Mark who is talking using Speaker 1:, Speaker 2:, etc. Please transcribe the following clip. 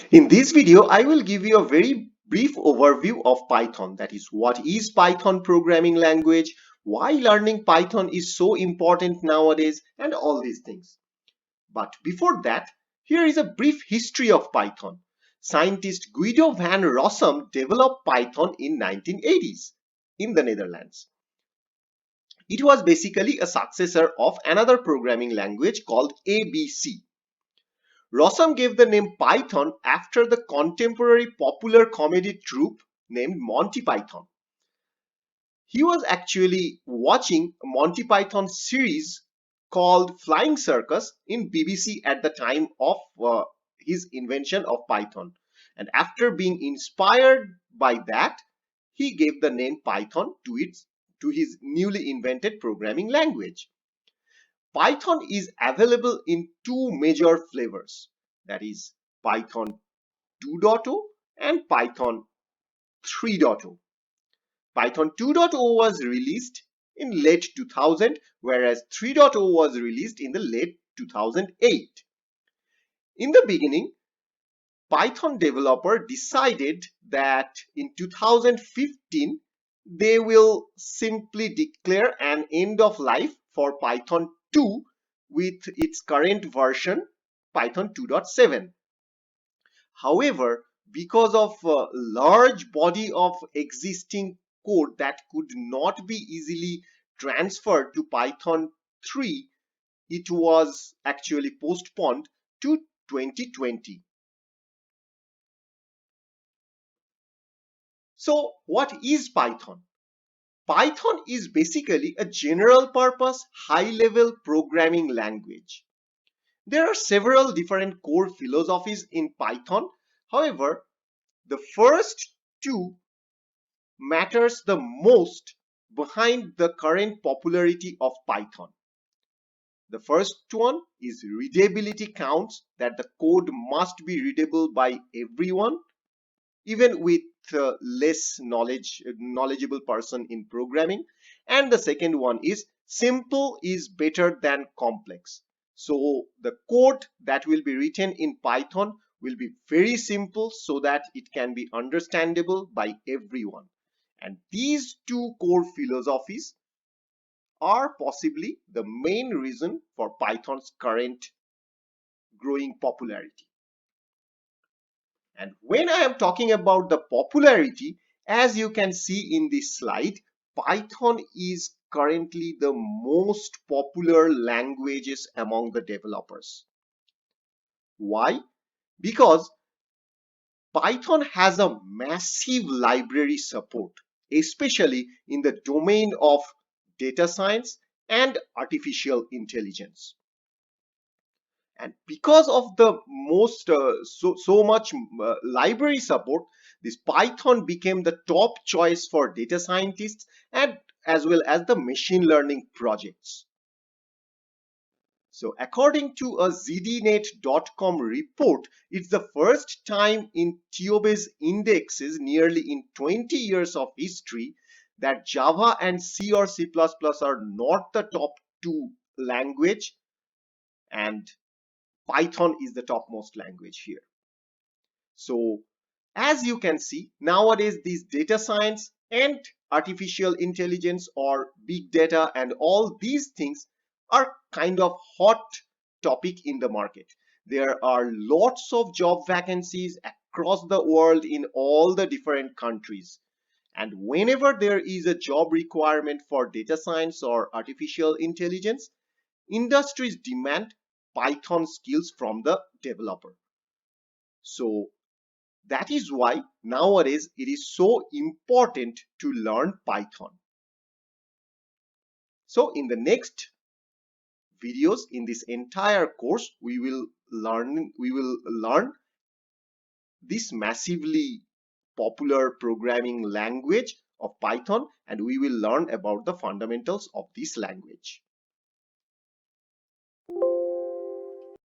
Speaker 1: In this video, I will give you a very brief overview of Python. That is, what is Python programming language, why learning Python is so important nowadays, and all these things. But before that, here is a brief history of Python. Scientist Guido van Rossum developed Python in 1980s in the Netherlands. It was basically a successor of another programming language called ABC. Rossum gave the name Python after the contemporary popular comedy troupe named Monty Python. He was actually watching a Monty Python series called Flying Circus in BBC at the time of his invention of Python. And after being inspired by that, he gave the name Python to his newly invented programming language. Python is available in two major flavors, that is Python 2.0 and Python 3.0. Python 2.0 was released in late 2000, whereas 3.0 was released in the late 2008. In the beginning, Python developer decided that in 2015 they will simply declare an end of life for Python 2 with its current version Python 2.7. However, because of a large body of existing code that could not be easily transferred to Python 3, it was actually postponed to 2020. So what is Python? Python is basically a general purpose high level programming language. There are several different core philosophies in Python. However, the first two matters the most behind the current popularity of Python. The first one is readability counts, that the code must be readable by everyone, even with less knowledgeable person in programming. And the second one is simple is better than complex. So the code that will be written in Python will be very simple so that it can be understandable by everyone. And these two core philosophies are possibly the main reason for Python's current growing popularity. And when I am talking about the popularity, as you can see in this slide, Python is currently the most popular languages among the developers. Why? Because Python has a massive library support, especially in the domain of data science and artificial intelligence. And because of the so much library support, this Python became the top choice for data scientists and as well as the machine learning projects. So according to a zdnet.com report, it's the first time in TIOBE's indexes nearly in 20 years of history that Java and C or C++ are not the top two language, and Python is the topmost language here. So as you can see, nowadays these data science and artificial intelligence or big data and all these things are kind of hot topic in the market. There are lots of job vacancies across the world in all the different countries. And whenever there is a job requirement for data science or artificial intelligence, industries demand Python skills from the developer. So that is why nowadays it is so important to learn Python. So in the next videos in this entire course, we will learn this massively popular programming language of Python, and we will learn about the fundamentals of this language.